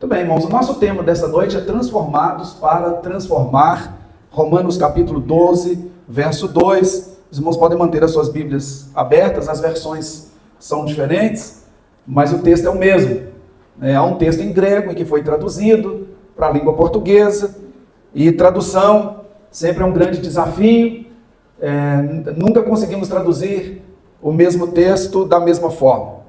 Muito bem, irmãos, o nosso tema dessa noite é Transformados para Transformar, Romanos capítulo 12, verso 2. Os irmãos podem manter as suas Bíblias abertas, as versões são diferentes, mas o texto é o mesmo. Há um texto em grego que foi traduzido para a língua portuguesa, e tradução sempre é um grande desafio. Nunca conseguimos traduzir o mesmo texto da mesma forma.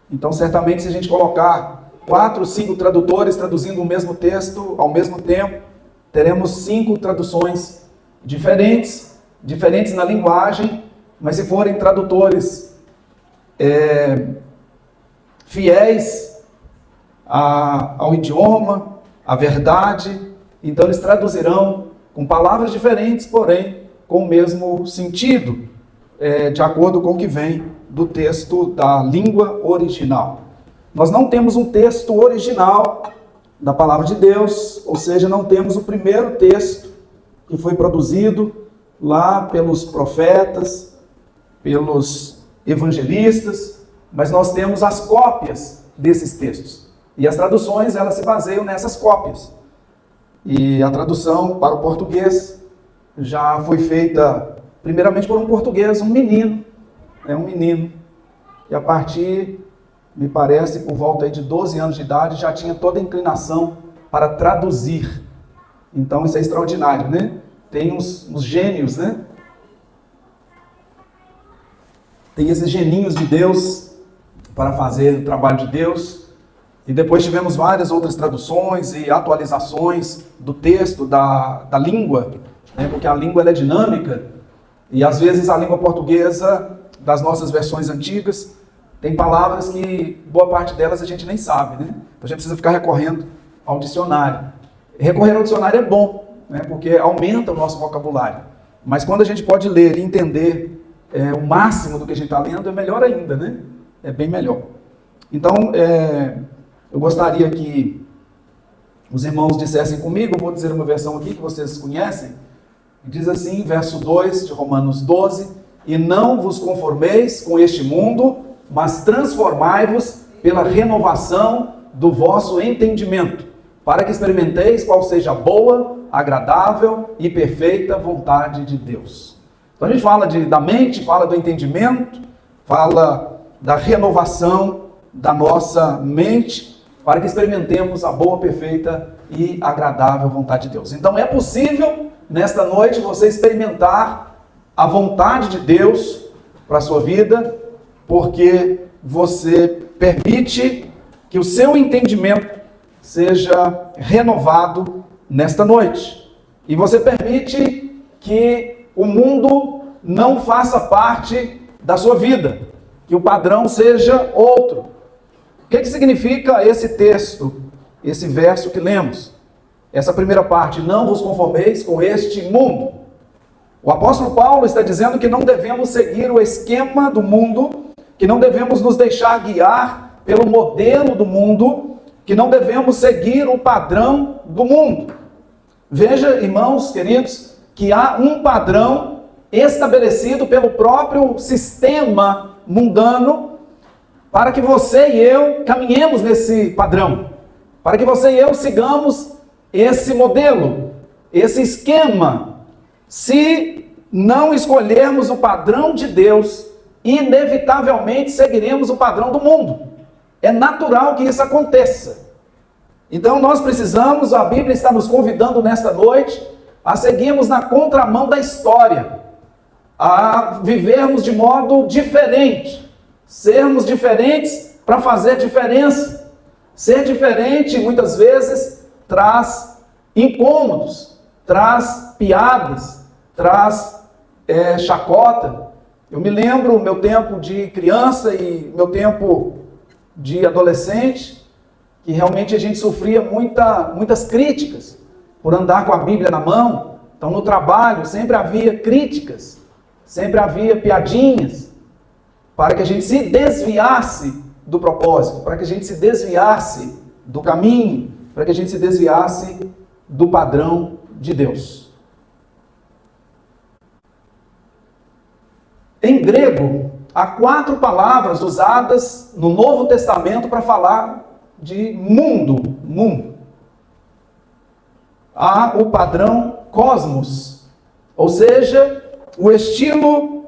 Então, certamente, se a gente colocar 4, 5 tradutores traduzindo o mesmo texto ao mesmo tempo, teremos 5 traduções diferentes na linguagem, mas se forem tradutores fiéis ao idioma, à verdade, então eles traduzirão com palavras diferentes, porém com o mesmo sentido, de acordo com o que vem do texto da língua original. Nós não temos um texto original da palavra de Deus, ou seja, não temos o primeiro texto que foi produzido lá pelos profetas, pelos evangelistas, mas nós temos as cópias desses textos. E as traduções, elas se baseiam nessas cópias. E a tradução para o português já foi feita primeiramente por um português, um menino, e a partir, me parece, por volta aí de 12 anos de idade, já tinha toda a inclinação para traduzir. Então isso é extraordinário, né? Tem uns gênios, né? Tem esses geninhos de Deus para fazer o trabalho de Deus. E depois tivemos várias outras traduções e atualizações do texto, da língua, né? Porque a língua ela é dinâmica, e às vezes a língua portuguesa, das nossas versões antigas, tem palavras que boa parte delas a gente nem sabe, né? Então a gente precisa ficar recorrendo ao dicionário. Recorrer ao dicionário é bom, né? Porque aumenta o nosso vocabulário. Mas quando a gente pode ler e entender o máximo do que a gente está lendo, é melhor ainda, né? É bem melhor. Então, eu gostaria que os irmãos dissessem comigo, eu vou dizer uma versão aqui que vocês conhecem, diz assim, verso 2 de Romanos 12, e não vos conformeis com este mundo, mas transformai-vos pela renovação do vosso entendimento, para que experimenteis qual seja a boa, agradável e perfeita vontade de Deus. Então a gente fala da mente, fala do entendimento, fala da renovação da nossa mente, para que experimentemos a boa, perfeita e agradável vontade de Deus. Então é possível, nesta noite, você experimentar a vontade de Deus para a sua vida, porque você permite que o seu entendimento seja renovado nesta noite. E você permite que o mundo não faça parte da sua vida, que o padrão seja outro. O que significa esse texto, esse verso que lemos? Essa primeira parte, não vos conformeis com este mundo. O apóstolo Paulo está dizendo que não devemos seguir o esquema do mundo, que não devemos nos deixar guiar pelo modelo do mundo, que não devemos seguir o padrão do mundo. Veja, irmãos queridos, que há um padrão estabelecido pelo próprio sistema mundano para que você e eu caminhemos nesse padrão, para que você e eu sigamos esse modelo, esse esquema. Se não escolhermos o padrão de Deus, inevitavelmente seguiremos o padrão do mundo. É natural que isso aconteça. Então nós precisamos, a Bíblia está nos convidando nesta noite, a seguirmos na contramão da história, a vivermos de modo diferente, sermos diferentes para fazer diferença. Ser diferente, muitas vezes, traz incômodos, traz piadas, traz chacota. Eu me lembro meu tempo de criança e meu tempo de adolescente, que realmente a gente sofria muitas críticas por andar com a Bíblia na mão. Então no trabalho sempre havia críticas, sempre havia piadinhas, para que a gente se desviasse do propósito, para que a gente se desviasse do caminho, para que a gente se desviasse do padrão de Deus. Em grego, há 4 palavras usadas no Novo Testamento para falar de mundo. Há o padrão cosmos, ou seja, o estilo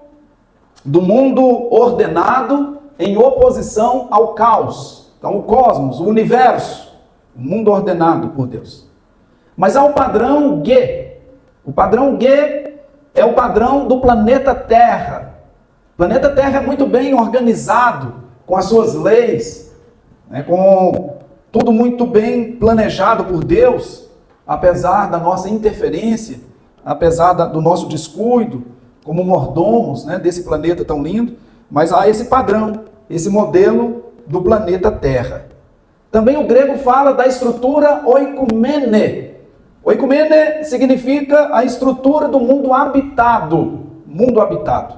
do mundo ordenado em oposição ao caos. Então, o cosmos, o universo, o mundo ordenado por Deus. Mas há o padrão Ge. O padrão Ge é o padrão do planeta Terra. O planeta Terra é muito bem organizado, com as suas leis, né, com tudo muito bem planejado por Deus, apesar da nossa interferência, apesar do nosso descuido, como mordomos, né, desse planeta tão lindo, mas há esse padrão, esse modelo do planeta Terra. Também o grego fala da estrutura oikumene. Oikumene significa a estrutura do mundo habitado. Mundo habitado.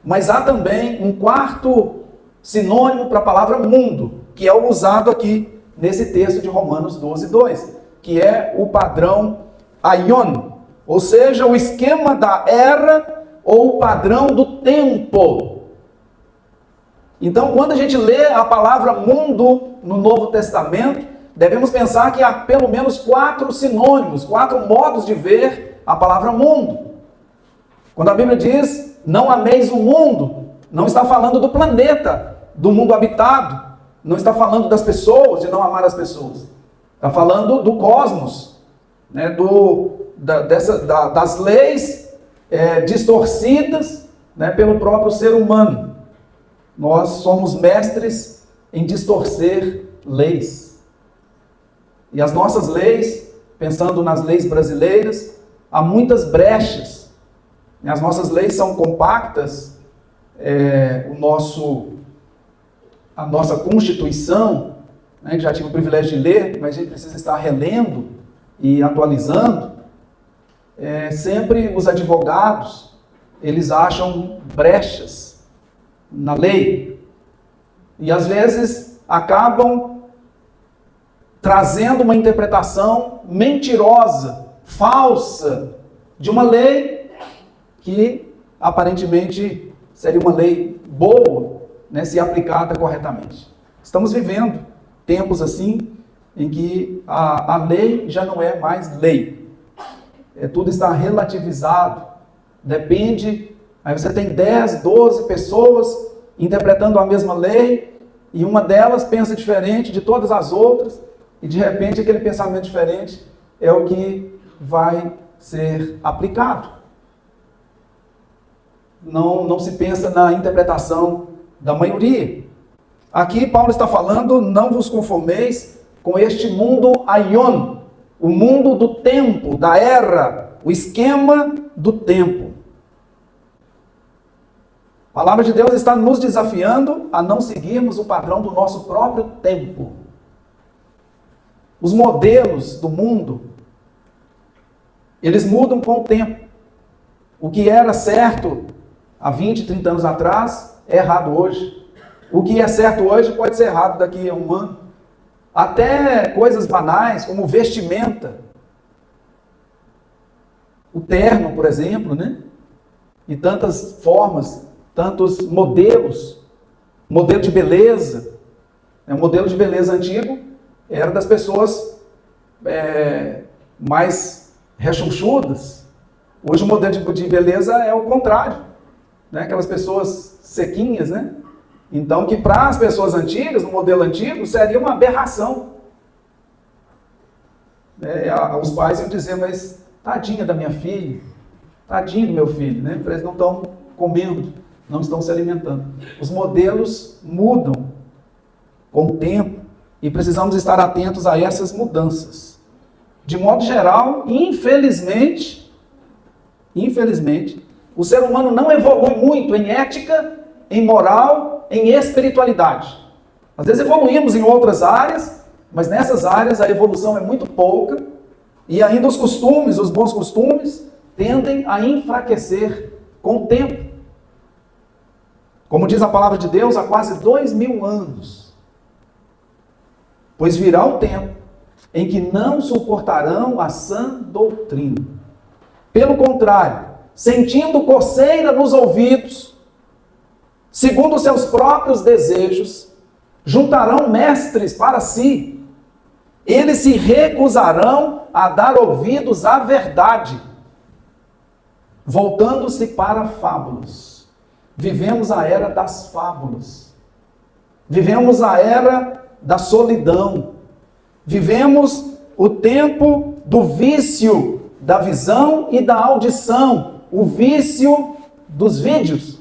Mas há também um quarto sinônimo para a palavra mundo, que é o usado aqui nesse texto de Romanos 12:2, que é o padrão aion, ou seja, o esquema da era ou o padrão do tempo. Então, quando a gente lê a palavra mundo no Novo Testamento, devemos pensar que há pelo menos 4 sinônimos, 4 modos de ver a palavra mundo. Quando a Bíblia diz, não ameis o mundo, não está falando do planeta, do mundo habitado, não está falando das pessoas, de não amar as pessoas. Está falando do cosmos, né, das leis distorcidas, né, pelo próprio ser humano. Nós somos mestres em distorcer leis. E as nossas leis, pensando nas leis brasileiras, há muitas brechas. As nossas leis são compactas, a nossa Constituição, né, que já tive o privilégio de ler, mas a gente precisa estar relendo e atualizando. Sempre os advogados, eles acham brechas na lei e às vezes acabam trazendo uma interpretação mentirosa, falsa, de uma lei que aparentemente seria uma lei boa, né, se aplicada corretamente. Estamos vivendo tempos assim, em que a lei já não é mais lei. Tudo está relativizado. Depende, aí você tem 10, 12 pessoas interpretando a mesma lei, e uma delas pensa diferente de todas as outras, e de repente aquele pensamento diferente é o que vai ser aplicado. Não se pensa na interpretação da maioria. Aqui Paulo está falando, não vos conformeis com este mundo aion, o mundo do tempo, da era, o esquema do tempo. A palavra de Deus está nos desafiando a não seguirmos o padrão do nosso próprio tempo. Os modelos do mundo, eles mudam com o tempo. O que era certo há 20, 30 anos atrás é errado hoje. O que é certo hoje pode ser errado daqui a um ano. Até coisas banais, como vestimenta. O terno, por exemplo, né? E tantas formas, tantos modelos. Modelo de beleza. O modelo de beleza antigo era das pessoas mais rechonchudas. Hoje o modelo de beleza é o contrário. Né? Aquelas pessoas sequinhas, né? Então, que para as pessoas antigas, no modelo antigo, seria uma aberração. Os pais iam dizer, mas tadinha da minha filha, tadinho do meu filho, né? Eles não estão comendo, não estão se alimentando. Os modelos mudam com o tempo e precisamos estar atentos a essas mudanças. De modo geral, infelizmente, o ser humano não evolui muito em ética, em moral, em espiritualidade. Às vezes evoluímos em outras áreas, mas nessas áreas a evolução é muito pouca e ainda os costumes, os bons costumes, tendem a enfraquecer com o tempo. Como diz a palavra de Deus, há quase 2000 anos. Pois virá o tempo em que não suportarão a sã doutrina. Pelo contrário, sentindo coceira nos ouvidos, segundo os seus próprios desejos, juntarão mestres para si. Eles se recusarão a dar ouvidos à verdade, voltando-se para fábulas. Vivemos a era das fábulas. Vivemos a era da solidão. Vivemos o tempo do vício da visão e da audição, o vício dos vídeos.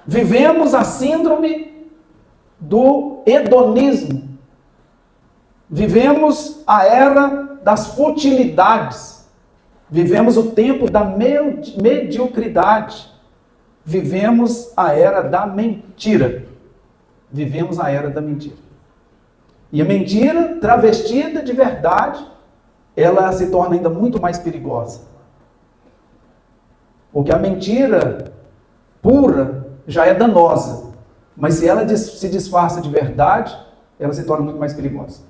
Vivemos a síndrome do hedonismo. Vivemos a era das futilidades. Vivemos o tempo da mediocridade. Vivemos a era da mentira. Vivemos a era da mentira. E a mentira, travestida de verdade, ela se torna ainda muito mais perigosa. Porque a mentira pura já é danosa. Mas se ela se disfarça de verdade, ela se torna muito mais perigosa.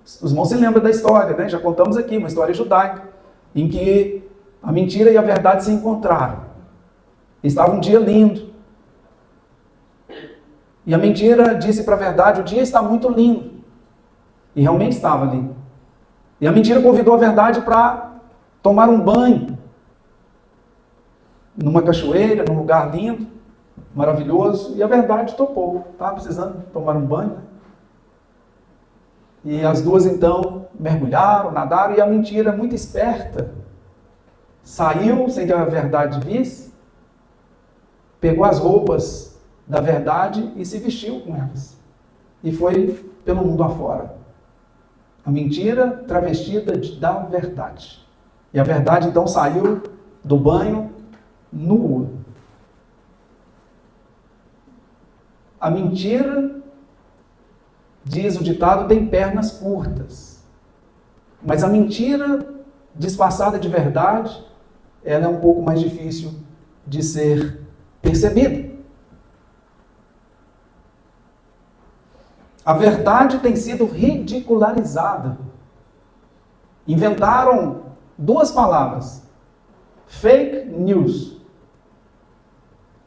Os irmãos se lembram da história, né? Já contamos aqui, uma história judaica, em que a mentira e a verdade se encontraram. Estava um dia lindo. E a mentira disse para a verdade: o dia está muito lindo. E realmente estava lindo. E a mentira convidou a verdade para tomar um banho. Numa cachoeira, num lugar lindo, maravilhoso. E a verdade topou. Estava precisando tomar um banho, né? E as duas então mergulharam, nadaram, e a mentira, muito esperta, saiu sem que a verdade visse, pegou as roupas da verdade e se vestiu com elas. E foi pelo mundo afora. A mentira travestida da verdade. E a verdade então saiu do banho nua. A mentira, diz o ditado, tem pernas curtas. Mas a mentira disfarçada de verdade, ela é um pouco mais difícil de ser percebida. A verdade tem sido ridicularizada. Inventaram duas palavras: fake news,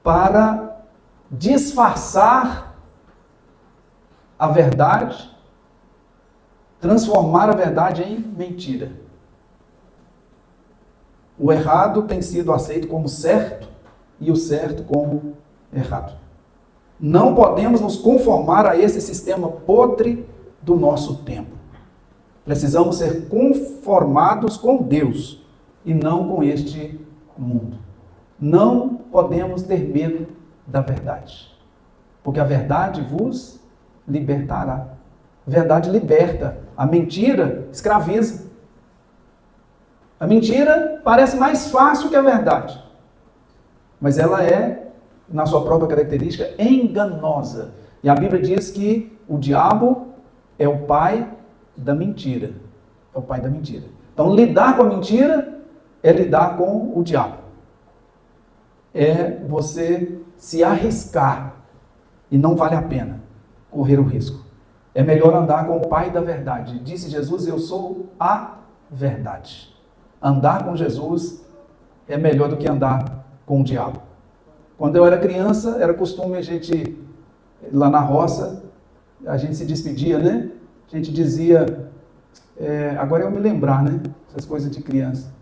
para disfarçar a verdade, transformar a verdade em mentira. O errado tem sido aceito como certo e o certo como errado. Não podemos nos conformar a esse sistema podre do nosso tempo. Precisamos ser conformados com Deus e não com este mundo. Não podemos ter medo da verdade, porque a verdade vos libertará. A verdade liberta. A mentira escraviza. A mentira parece mais fácil que a verdade, mas ela é, na sua própria característica, enganosa. E a Bíblia diz que o diabo é o pai da mentira. É o pai da mentira. Então, lidar com a mentira é lidar com o diabo. É você se arriscar, e não vale a pena correr o risco. É melhor andar com o pai da verdade. Disse Jesus: eu sou a verdade. Andar com Jesus é melhor do que andar com o diabo. Quando eu era criança, era costume a gente, lá na roça, a gente se despedia, né? A gente dizia, agora eu me lembrar, né? Essas coisas de criança.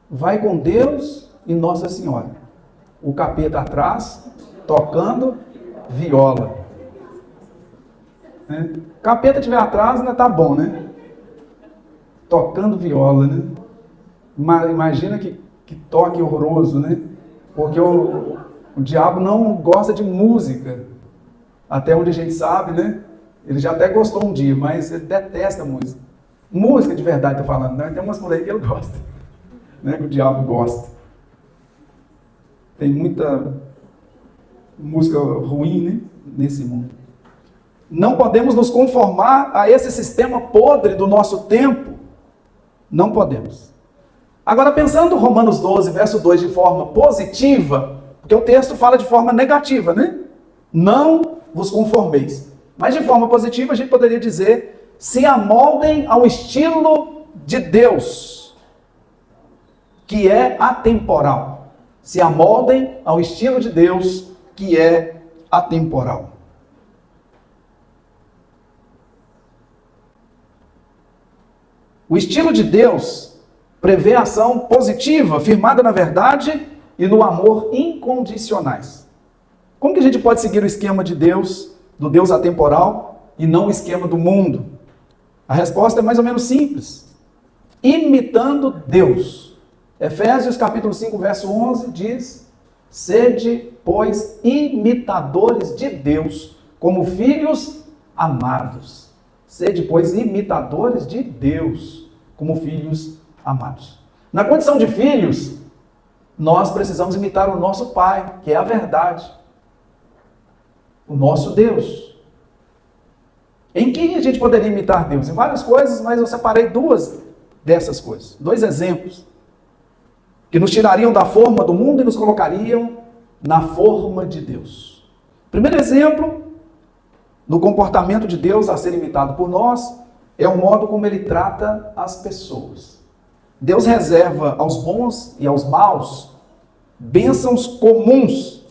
Vai com Deus e Nossa Senhora. O capeta atrás, tocando viola. Né? Capeta estiver atrás, ainda tá bom, né? Tocando viola, né? Imagina que toque horroroso, né? Porque o diabo não gosta de música. Até onde a gente sabe, né? Ele já até gostou um dia, mas ele detesta música. Música de verdade, tô falando, né? Tem umas por aí que ele gosta, né? Que o diabo gosta. Tem muita música ruim, né? Nesse mundo. Não podemos nos conformar a esse sistema podre do nosso tempo. Não podemos. Agora, pensando Romanos 12, verso 2, de forma positiva, porque o texto fala de forma negativa, né? Não vos conformeis. Mas de forma positiva, a gente poderia dizer: se amoldem ao estilo de Deus, que é atemporal. Se amoldem ao estilo de Deus, que é atemporal. O estilo de Deus prevê ação positiva, firmada na verdade e no amor incondicionais. Como que a gente pode seguir o esquema de Deus, do Deus atemporal, e não o esquema do mundo? A resposta é mais ou menos simples. Imitando Deus. Efésios capítulo 5, verso 11 diz: sede, pois, imitadores de Deus, como filhos amados. Sede, pois, imitadores de Deus, como filhos amados. Na condição de filhos, nós precisamos imitar o nosso Pai, que é a verdade. O nosso Deus. Em que a gente poderia imitar Deus? Em várias coisas, mas eu separei duas dessas coisas. Dois exemplos que nos tirariam da forma do mundo e nos colocariam na forma de Deus. Primeiro exemplo do comportamento de Deus a ser imitado por nós é o modo como ele trata as pessoas. Deus reserva aos bons e aos maus bênçãos comuns,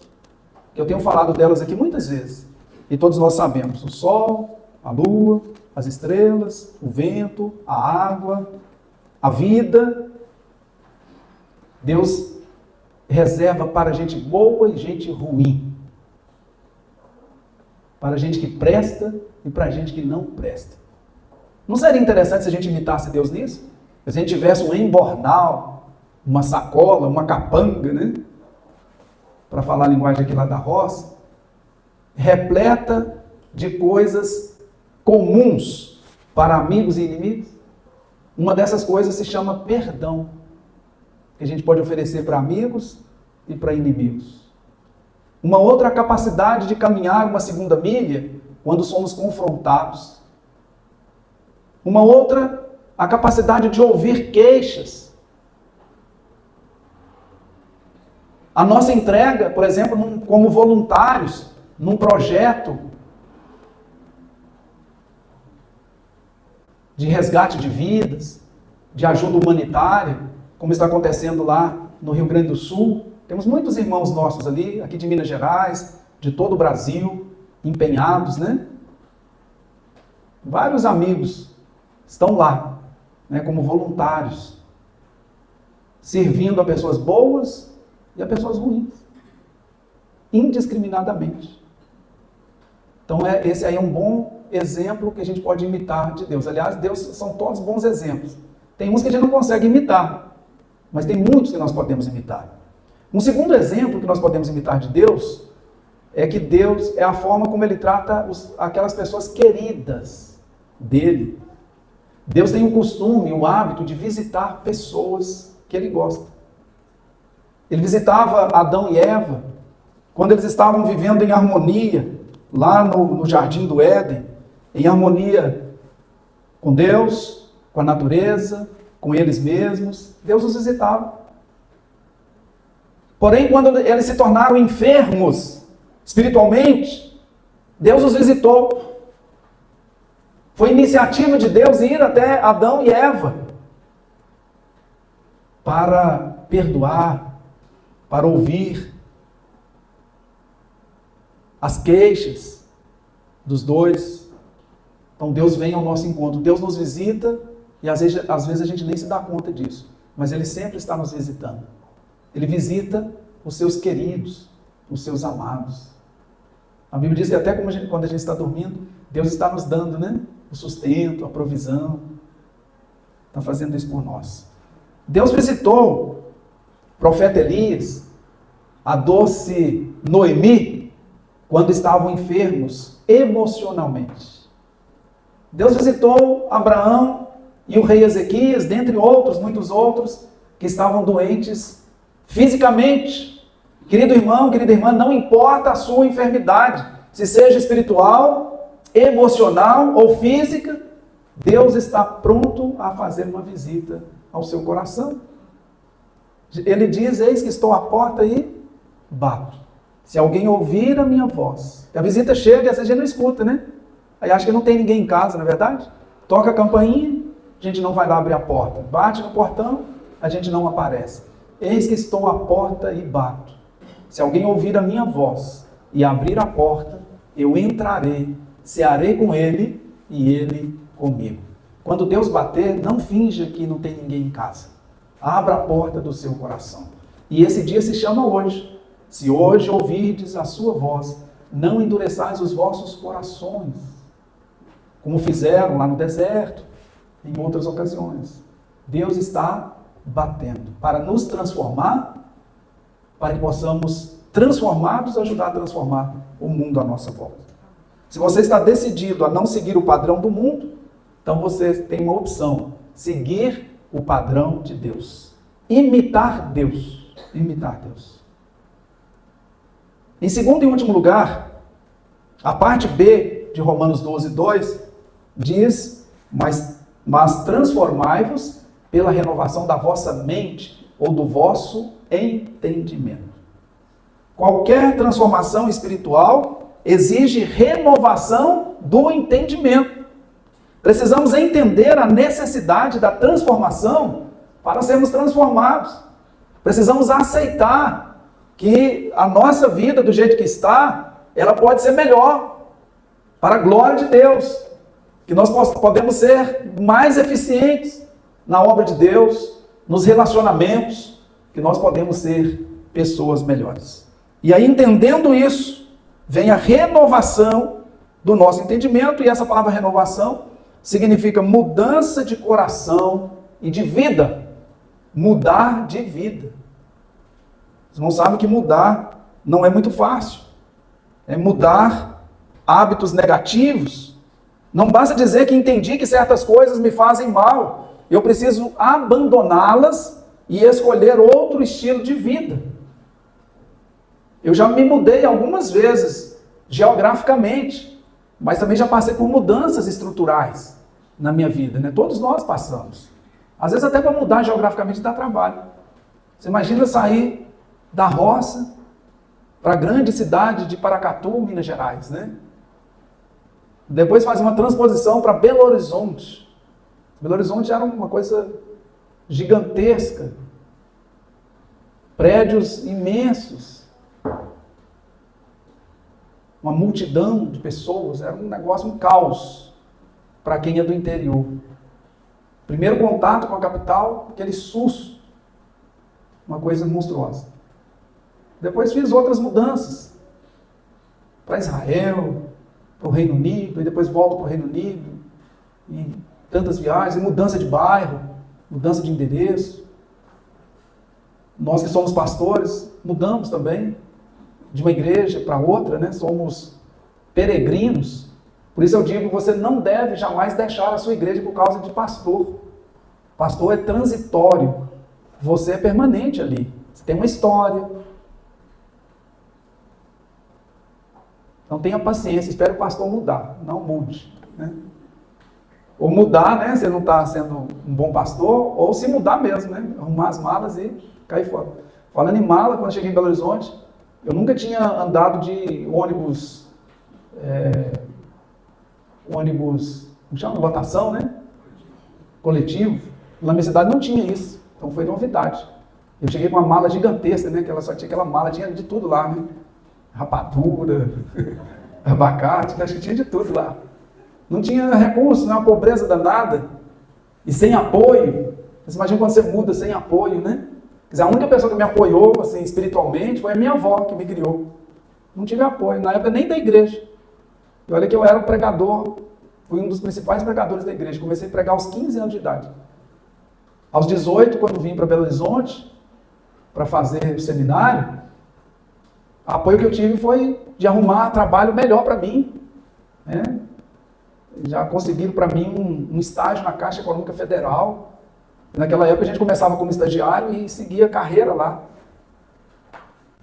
que eu tenho falado delas aqui muitas vezes, e todos nós sabemos: o sol, a lua, as estrelas, o vento, a água, a vida. Deus reserva para gente boa e gente ruim. Para gente que presta e para gente que não presta. Não seria interessante se a gente imitasse Deus nisso? Se a gente tivesse um embornal, uma sacola, uma capanga, né? Para falar a linguagem aqui lá da roça, repleta de coisas comuns para amigos e inimigos. Uma dessas coisas se chama perdão, que a gente pode oferecer para amigos e para inimigos. Uma outra, a capacidade de caminhar uma segunda milha quando somos confrontados. Uma outra, a capacidade de ouvir queixas. A nossa entrega, por exemplo, como voluntários, num projeto de resgate de vidas, de ajuda humanitária, como está acontecendo lá no Rio Grande do Sul. Temos muitos irmãos nossos ali, aqui de Minas Gerais, de todo o Brasil, empenhados, né? Vários amigos estão lá, né, como voluntários, servindo a pessoas boas e a pessoas ruins, indiscriminadamente. Então esse aí é um bom exemplo que a gente pode imitar de Deus. Aliás, Deus são todos bons exemplos. Tem uns que a gente não consegue imitar, mas tem muitos que nós podemos imitar. Um segundo exemplo que nós podemos imitar de Deus é que Deus é a forma como Ele trata aquelas pessoas queridas dEle. Deus tem o costume, o hábito de visitar pessoas que Ele gosta. Ele visitava Adão e Eva quando eles estavam vivendo em harmonia, lá no Jardim do Éden, em harmonia com Deus, com a natureza, com eles mesmos. Deus os visitava. Porém, quando eles se tornaram enfermos espiritualmente, Deus os visitou. Foi iniciativa de Deus ir até Adão e Eva para perdoar, para ouvir as queixas dos dois. Então Deus vem ao nosso encontro, Deus nos visita e às vezes a gente nem se dá conta disso, mas Ele sempre está nos visitando. Ele visita os seus queridos, os seus amados. A Bíblia diz que até quando a gente está dormindo, Deus está nos dando, né, o sustento, a provisão. Está fazendo isso por nós. Deus visitou o profeta Elias, a doce Noemi, quando estavam enfermos emocionalmente. Deus visitou Abraão e o rei Ezequias, dentre outros, muitos outros, que estavam doentes fisicamente. Querido irmão, querida irmã, não importa a sua enfermidade, se seja espiritual, emocional ou física, Deus está pronto a fazer uma visita ao seu coração. Ele diz: eis que estou à porta e bato. Se alguém ouvir a minha voz. A visita chega e às vezes a gente não escuta, né? Aí acha que não tem ninguém em casa, não é verdade? Toca a campainha, a gente não vai lá abrir a porta. Bate no portão, a gente não aparece. Eis que estou à porta e bato. Se alguém ouvir a minha voz e abrir a porta, eu entrarei, cearei com ele e ele comigo. Quando Deus bater, não finja que não tem ninguém em casa. Abra a porta do seu coração. E esse dia se chama hoje. Se hoje ouvirdes a sua voz, não endureçais os vossos corações, como fizeram lá no deserto, em outras ocasiões. Deus está batendo para nos transformar, para que possamos, transformados, ajudar a transformar o mundo à nossa volta. Se você está decidido a não seguir o padrão do mundo, então você tem uma opção: seguir o padrão de Deus. Imitar Deus. Imitar Deus. Em segundo e último lugar, a parte B de Romanos 12, 2 diz: mas transformai-vos pela renovação da vossa mente ou do vosso entendimento. Qualquer transformação espiritual exige renovação do entendimento. Precisamos entender a necessidade da transformação para sermos transformados. Precisamos aceitar que a nossa vida, do jeito que está, ela pode ser melhor, para a glória de Deus. Que nós podemos ser mais eficientes na obra de Deus, nos relacionamentos, que nós podemos ser pessoas melhores. E aí, entendendo isso, vem a renovação do nosso entendimento, e essa palavra renovação significa mudança de coração e de vida. Mudar de vida. Vocês não sabem que mudar não é muito fácil. É mudar hábitos negativos. Não basta dizer que entendi que certas coisas me fazem mal. Eu preciso abandoná-las e escolher outro estilo de vida. Eu já me mudei algumas vezes, geograficamente, mas também já passei por mudanças estruturais na minha vida, né? Todos nós passamos. Às vezes até para mudar geograficamente dá trabalho. Você imagina sair da roça para a grande cidade de Paracatu, Minas Gerais, né? Depois fazer uma transposição para Belo Horizonte. Belo Horizonte era uma coisa gigantesca. Prédios imensos. Uma multidão de pessoas. Era um negócio, um caos para quem é do interior. Primeiro contato com a capital, aquele susto. Uma coisa monstruosa. Depois fiz outras mudanças. Para Israel, para o Reino Unido, e depois volto para o Reino Unido. E tantas viagens, e mudança de bairro, mudança de endereço. Nós que somos pastores, mudamos também de uma igreja para outra, né? Somos peregrinos. Por isso eu digo, você não deve jamais deixar a sua igreja por causa de pastor. Pastor é transitório. Você é permanente ali. Você tem uma história. Então tenha paciência, espere o pastor mudar. Não mude, né? Ou mudar, né? Você não está sendo um bom pastor, ou se mudar mesmo, né? Arrumar as malas e cair fora. Falando em mala, quando eu cheguei em Belo Horizonte, eu nunca tinha andado de ônibus, como chama? Lotação, né? Coletivo. Na minha cidade não tinha isso, então foi novidade. Eu cheguei com uma mala gigantesca, né? Que ela só tinha aquela mala, tinha de tudo lá, né? Rapadura, abacate, acho que tinha de tudo lá. Não tinha recurso, né? Uma pobreza danada. E sem apoio. Você imagina quando você muda sem apoio, né? Quer dizer, a única pessoa que me apoiou, assim, espiritualmente, foi a minha avó, que me criou. Não tive apoio, na época nem da igreja. E olha que eu era um pregador, fui um dos principais pregadores da igreja. Comecei a pregar aos 15 anos de idade. Aos 18, quando vim para Belo Horizonte, para fazer o seminário, o apoio que eu tive foi de arrumar trabalho melhor para mim, né? Já conseguiram para mim um estágio na Caixa Econômica Federal. Naquela época a gente começava como estagiário e seguia a carreira lá.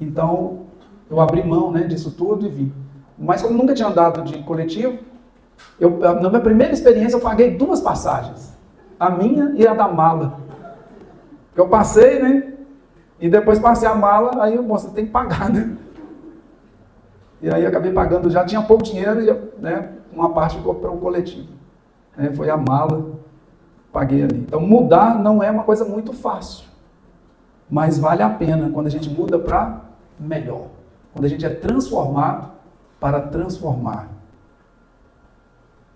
Então, eu abri mão, né, disso tudo e vim. Mas como nunca tinha andado de coletivo, na minha primeira experiência eu paguei 2 passagens. A minha e a da mala. Eu passei, né? E depois passei a mala, aí você tem que pagar, né? E aí eu acabei pagando, já tinha pouco dinheiro, e, né, uma parte ficou para o coletivo. Foi a mala, paguei ali. Então mudar não é uma coisa muito fácil, mas vale a pena quando a gente muda para melhor. Quando a gente é transformado para transformar.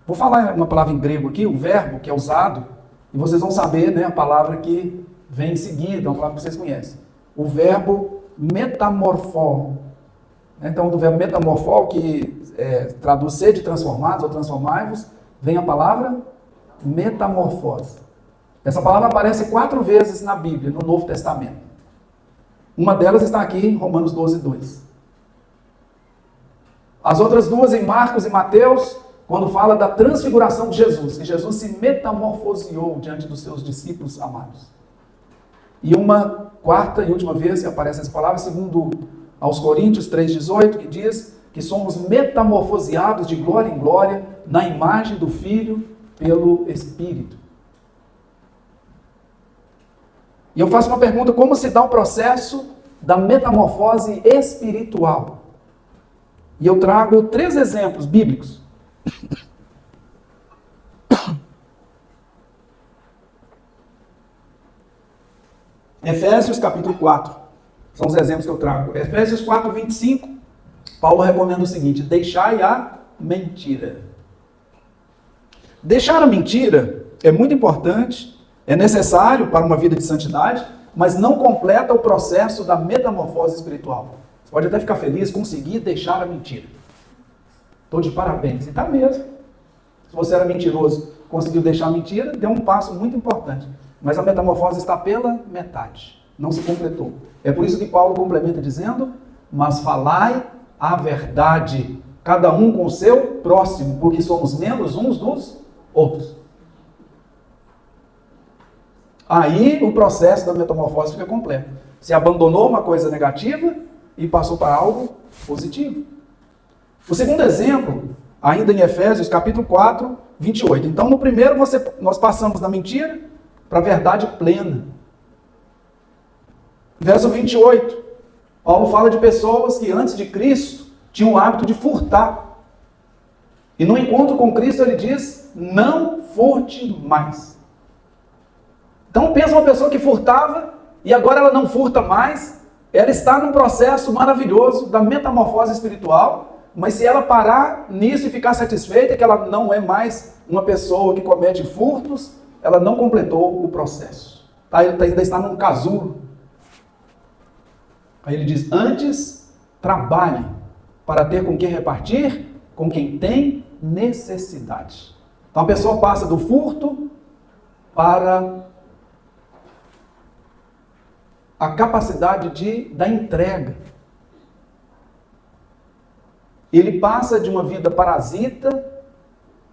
Vou falar uma palavra em grego aqui, o verbo que é usado, e vocês vão saber, né, a palavra que vem em seguida, uma palavra que vocês conhecem. O verbo metamorfó. Então, do verbo metamorfó, que traduz ser de transformados ou transformai-vos, vem a palavra metamorfose. Essa palavra aparece 4 vezes na Bíblia, no Novo Testamento. Uma delas está aqui em Romanos 12, 2. As outras 2 em Marcos e Mateus, quando fala da transfiguração de Jesus, que Jesus se metamorfoseou diante dos seus discípulos amados. E uma 4ª e última vez que aparece essa palavra, segundo aos Coríntios 3,18, que diz que somos metamorfoseados de glória em glória na imagem do Filho pelo Espírito. E eu faço uma pergunta: como se dá o processo da metamorfose espiritual? E eu trago 3 exemplos bíblicos. Efésios capítulo 4. São os exemplos que eu trago. Efésios 4, 25. Paulo recomenda o seguinte: deixai a mentira. Deixar a mentira é muito importante, é necessário para uma vida de santidade, mas não completa o processo da metamorfose espiritual. Você pode até ficar feliz, conseguir deixar a mentira. Estou de parabéns. E está mesmo. Se você era mentiroso, conseguiu deixar a mentira, deu um passo muito importante. Mas a metamorfose está pela metade. Não se completou. É por isso que Paulo complementa dizendo: mas falai a verdade, cada um com o seu próximo, porque somos membros uns dos outros. Aí o processo da metamorfose fica completo. Você abandonou uma coisa negativa e passou para algo positivo. O segundo exemplo, ainda em Efésios capítulo 4, 28. Então, no primeiro, nós passamos da mentira para a verdade plena. Verso 28. Paulo fala de pessoas que antes de Cristo tinham o hábito de furtar. E no encontro com Cristo ele diz: não furte mais. Então pensa uma pessoa que furtava e agora ela não furta mais. Ela está num processo maravilhoso da metamorfose espiritual. Mas se ela parar nisso e ficar satisfeita que ela não é mais uma pessoa que comete furtos, ela não completou o processo. Ele ainda está num casulo. Aí ele diz: antes, trabalhe para ter com quem repartir, com quem tem necessidade. Então a pessoa passa do furto para a capacidade da entrega. Ele passa de uma vida parasita,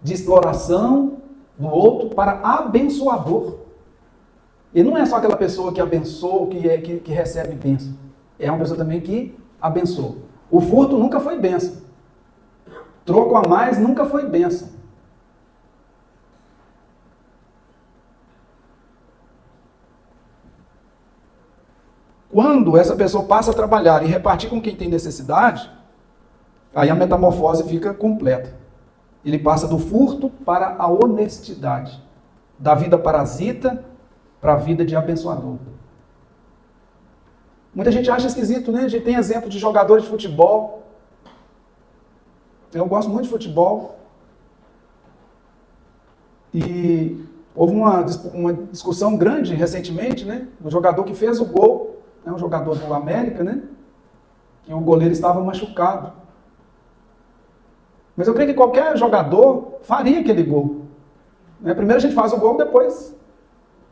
de exploração do outro, para abençoador. Ele não é só aquela pessoa que abençoa, que recebe bênção. É uma pessoa também que abençoa. O furto nunca foi bênção. Troco a mais nunca foi bênção. Quando essa pessoa passa a trabalhar e repartir com quem tem necessidade, aí a metamorfose fica completa. Ele passa do furto para a honestidade. Da vida parasita para a vida de abençoador. Muita gente acha esquisito, né? A gente tem exemplo de jogadores de futebol. Eu gosto muito de futebol. E houve uma discussão grande recentemente, né? O jogador que fez o gol, né? Um jogador do América, né? Que o goleiro estava machucado. Mas eu creio que qualquer jogador faria aquele gol. Né? Primeiro a gente faz o gol, depois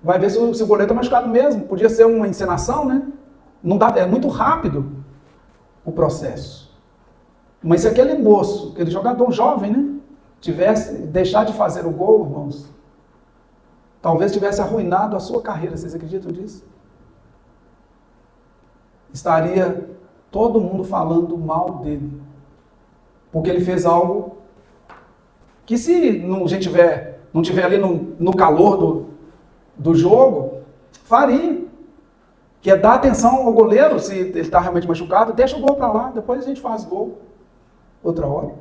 vai ver se o goleiro está machucado mesmo. Podia ser uma encenação, né? Não dá, é muito rápido o processo. Mas se aquele moço, aquele jogador jovem, né? Tivesse deixado de fazer o gol, irmãos, talvez tivesse arruinado a sua carreira. Vocês acreditam nisso? Estaria todo mundo falando mal dele. Porque ele fez algo que, se não tiver ali no calor do jogo, faria. Que é dar atenção ao goleiro, se ele está realmente machucado, deixa o gol para lá, depois a gente faz gol outra hora.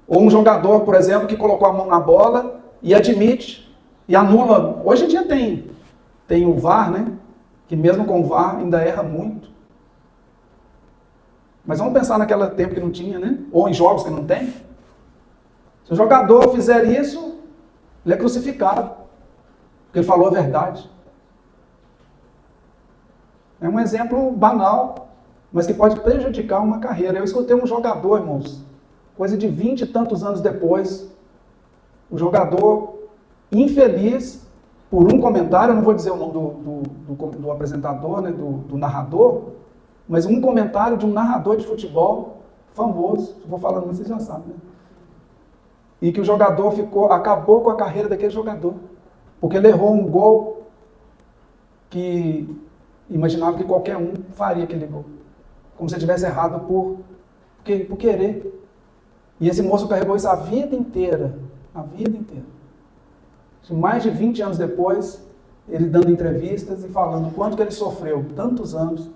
Ou um jogador, por exemplo, que colocou a mão na bola e admite, e anula. Hoje em dia tem o VAR, né? Que mesmo com o VAR ainda erra muito. Mas vamos pensar naquele tempo que não tinha, né? Ou em jogos que não tem. Se o jogador fizer isso, ele é crucificado. Porque ele falou a verdade. É um exemplo banal, mas que pode prejudicar uma carreira. Eu escutei um jogador, irmãos, coisa de 20 e tantos anos depois, o jogador infeliz, por um comentário, eu não vou dizer o nome do apresentador, né, do narrador, mas um comentário de um narrador de futebol famoso, vou falando, vocês já sabem, né? E que o jogador acabou com a carreira daquele jogador, porque ele errou um gol que imaginava que qualquer um faria aquele gol, como se ele tivesse errado por querer. E esse moço carregou isso a vida inteira, mais de 20 anos depois, ele dando entrevistas e falando o quanto que ele sofreu, tantos anos,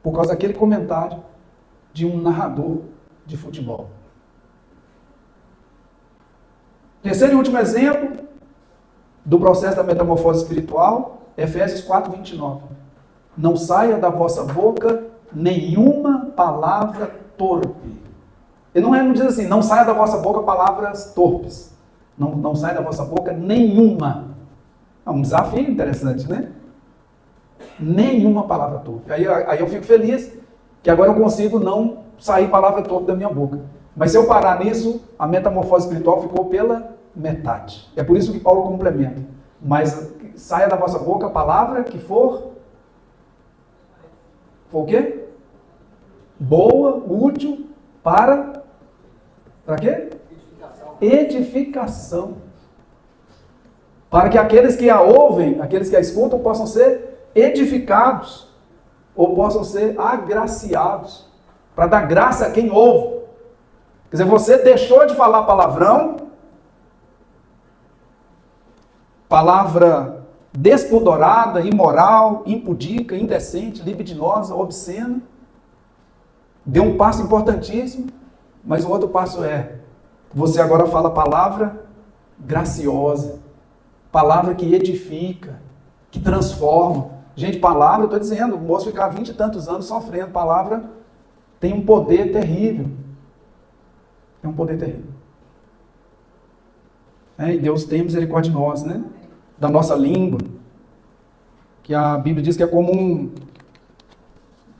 por causa daquele comentário de um narrador de futebol. Terceiro e último exemplo do processo da metamorfose espiritual, Efésios 4:29. Não saia da vossa boca nenhuma palavra torpe. Ele não diz assim, não saia da vossa boca palavras torpes. Não saia da vossa boca nenhuma. É um desafio interessante, né? Nenhuma palavra torpe. Aí eu fico feliz que agora eu consigo não sair palavra torpe da minha boca. Mas se eu parar nisso, a metamorfose espiritual ficou pela metade. É por isso que Paulo complementa. Mas saia da vossa boca a palavra que for o quê? Boa, útil, para quê? Edificação. Para que aqueles que a ouvem, aqueles que a escutam, possam ser edificados, ou possam ser agraciados, para dar graça a quem ouve. Quer dizer, você deixou de falar palavrão, palavra despudorada, imoral, impudica, indecente, libidinosa, obscena. Deu um passo importantíssimo, mas o outro passo é, você agora fala palavra graciosa, palavra que edifica, que transforma. Gente, palavra, eu estou dizendo, o moço ficar 20 e tantos anos sofrendo, palavra tem um poder terrível. Tem um poder terrível. E Deus tem misericórdia de nós, né? Da nossa língua, que a Bíblia diz que é como um...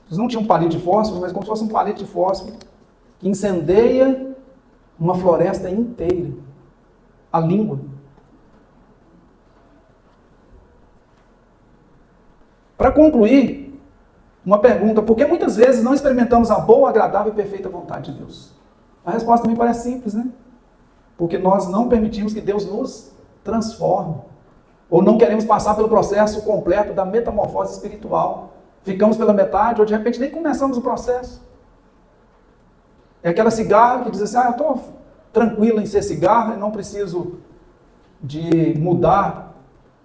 Eles não tinham um palito de fósforo, mas como se fosse um palito de fósforo, que incendeia uma floresta inteira. A língua. Para concluir, uma pergunta: por que muitas vezes não experimentamos a boa, agradável e perfeita vontade de Deus? A resposta também parece simples, né? Porque nós não permitimos que Deus nos transforme. Ou não queremos passar pelo processo completo da metamorfose espiritual. Ficamos pela metade, ou de repente nem começamos o processo. É aquela cigarra que diz assim, eu estou tranquila em ser cigarra, não preciso de mudar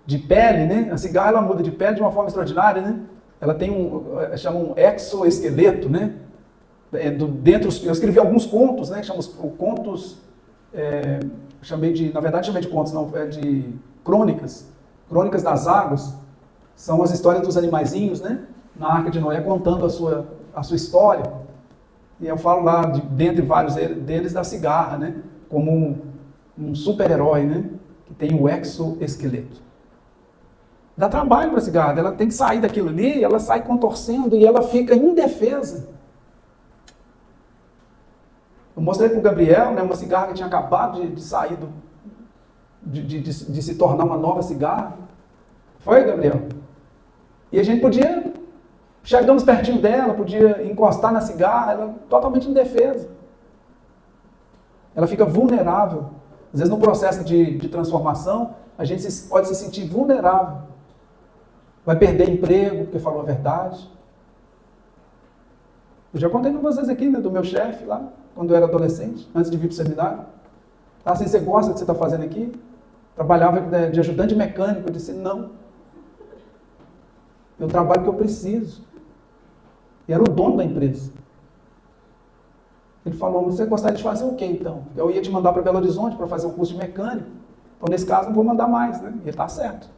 de pele, né? A cigarra, ela muda de pele de uma forma extraordinária, né? Ela tem chama um exoesqueleto, né? Eu escrevi alguns contos, né? Chamamos contos, chamei de contos, não, de crônicas. Crônicas das Águas, são as histórias dos animaizinhos, né? Na Arca de Noé, contando a sua história. E eu falo lá, dentre vários deles, da cigarra, né? Como um super-herói, né? Que tem o exoesqueleto. Dá trabalho para a cigarra, ela tem que sair daquilo ali, ela sai contorcendo e ela fica indefesa. Eu mostrei para o Gabriel, né, uma cigarra que tinha acabado de sair, de se tornar uma nova cigarra. Foi, Gabriel? E a gente podia, chegamos pertinho dela, podia encostar na cigarra, ela totalmente indefesa. Ela fica vulnerável. Às vezes no processo de transformação, a gente pode se sentir vulnerável. Vai perder emprego porque falou a verdade. Eu já contei para vocês aqui, né, do meu chefe lá, quando eu era adolescente, antes de vir para o seminário. Ah, assim, você gosta do que você está fazendo aqui? Trabalhava de ajudante mecânico. Eu disse, não. Eu trabalho porque eu preciso. E era o dono da empresa. Ele falou, você gostaria de fazer o quê então? Eu ia te mandar para Belo Horizonte para fazer um curso de mecânico. Então, nesse caso, não vou mandar mais, né? Ele está certo.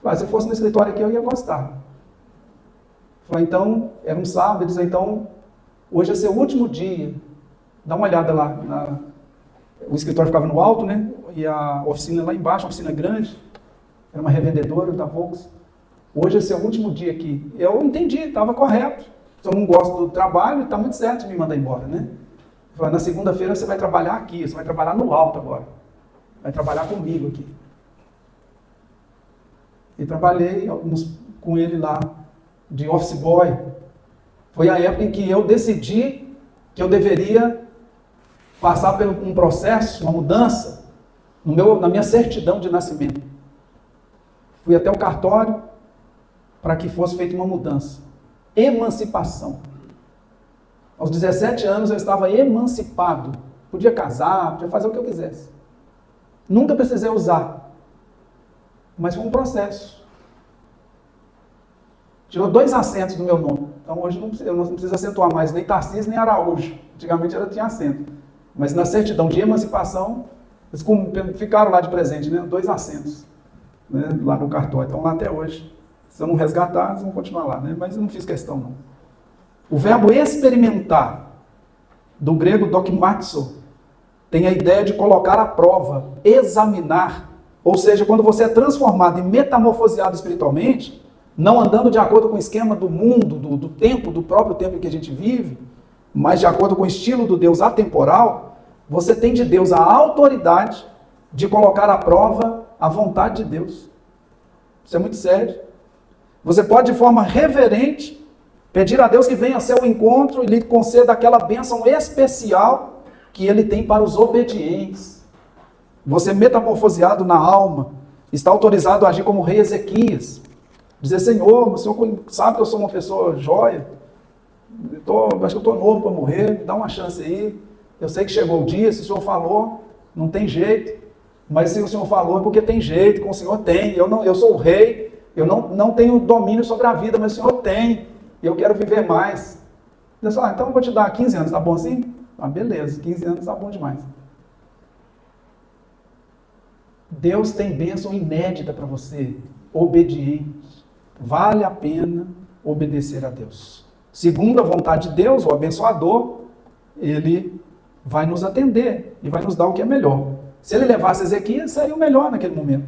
Mas se eu fosse no escritório aqui, eu ia gostar. Falei, então, era um sábado, ele disse, então, hoje é seu último dia. Dá uma olhada lá. O escritório ficava no alto, né? E a oficina lá embaixo, uma oficina grande. Era uma revendedora da Volks. Hoje é seu último dia aqui. Eu entendi, estava correto. Se eu não gosto do trabalho, está muito certo de me mandar embora, né? Falei, na segunda-feira você vai trabalhar aqui, você vai trabalhar no alto agora. Vai trabalhar comigo aqui. E trabalhei com ele lá, de office boy. Foi a época em que eu decidi que eu deveria passar por um processo, uma mudança, na minha certidão de nascimento. Fui até o cartório para que fosse feita uma mudança. Emancipação. Aos 17 anos eu estava emancipado. Podia casar, podia fazer o que eu quisesse. Nunca precisei usar. Mas foi um processo. Tirou 2 acentos do meu nome. Então hoje eu não preciso acentuar mais nem Tarcísio nem Araújo. Antigamente tinha acento. Mas na certidão de emancipação, eles ficaram lá de presente, né? 2 acentos, né? Lá no cartório. Estão lá até hoje. Se eu não resgatar, eles vão continuar lá, né? Mas eu não fiz questão, não. O verbo experimentar, do grego dokmazo, tem a ideia de colocar à prova, examinar. Ou seja, quando você é transformado e metamorfoseado espiritualmente, não andando de acordo com o esquema do mundo, do tempo, do próprio tempo em que a gente vive, mas de acordo com o estilo do Deus atemporal, você tem de Deus a autoridade de colocar à prova a vontade de Deus. Isso é muito sério. Você pode, de forma reverente, pedir a Deus que venha ao seu encontro e lhe conceda aquela bênção especial que Ele tem para os obedientes. Você, metamorfoseado na alma, está autorizado a agir como o rei Ezequias. Dizer, Senhor, o Senhor sabe que eu sou uma pessoa jóia, acho que eu estou novo para morrer, me dá uma chance aí. Eu sei que chegou o dia, se o Senhor falou, não tem jeito. Mas se o Senhor falou é porque tem jeito, com o Senhor tem. Eu sou o rei, eu não tenho domínio sobre a vida, mas o Senhor tem. E eu quero viver mais. Deus fala, então eu vou te dar 15 anos, tá bom assim? Ah, beleza, 15 anos tá bom demais. Deus tem bênção inédita para você, obediente. Vale a pena obedecer a Deus. Segundo a vontade de Deus, o abençoador, ele vai nos atender e vai nos dar o que é melhor. Se ele levasse Ezequias, seria o melhor naquele momento.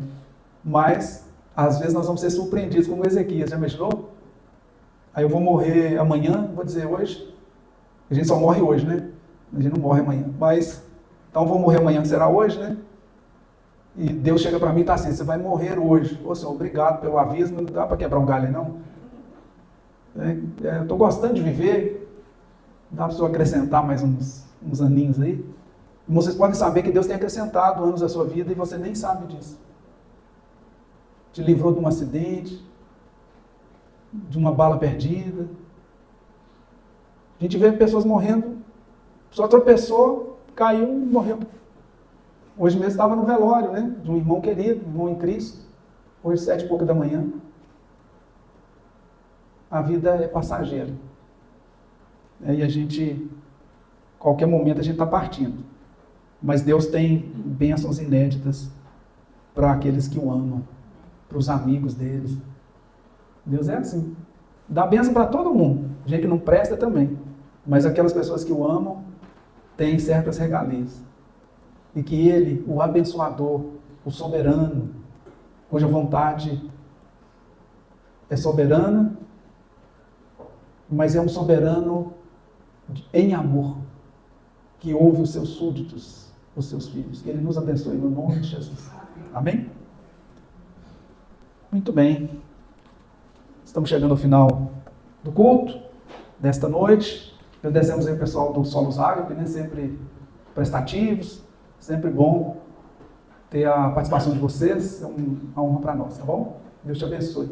Mas, às vezes, nós vamos ser surpreendidos como Ezequias. Já imaginou? Aí eu vou morrer amanhã, vou dizer hoje. A gente só morre hoje, né? A gente não morre amanhã. Mas, então vou morrer amanhã, será hoje, né? E Deus chega para mim e está assim, você vai morrer hoje. Ô Senhor, obrigado pelo aviso, não dá para quebrar um galho, não. Eu estou gostando de viver. Dá para o Senhor acrescentar mais uns aninhos aí. E vocês podem saber que Deus tem acrescentado anos à sua vida e você nem sabe disso. Te livrou de um acidente, de uma bala perdida. A gente vê pessoas morrendo, só tropeçou, caiu e morreu. Hoje mesmo estava no velório, né? De um irmão querido, um irmão em Cristo. Hoje, 7 e pouco da manhã. A vida é passageira. E a gente, qualquer momento, a gente está partindo. Mas Deus tem bênçãos inéditas para aqueles que o amam, para os amigos deles. Deus é assim. Dá bênção para todo mundo. Gente que não presta também. Mas aquelas pessoas que o amam, têm certas regalias. E que Ele, o abençoador, o soberano, cuja vontade é soberana, mas é um soberano em amor, que ouve os seus súditos, os seus filhos. Que Ele nos abençoe no nome de Jesus. Amém? Muito bem. Estamos chegando ao final do culto desta noite. Agradecemos aí o pessoal do Solos Ágape, né? Sempre prestativos. Sempre bom ter a participação de vocês, é uma honra para nós, tá bom? Deus te abençoe.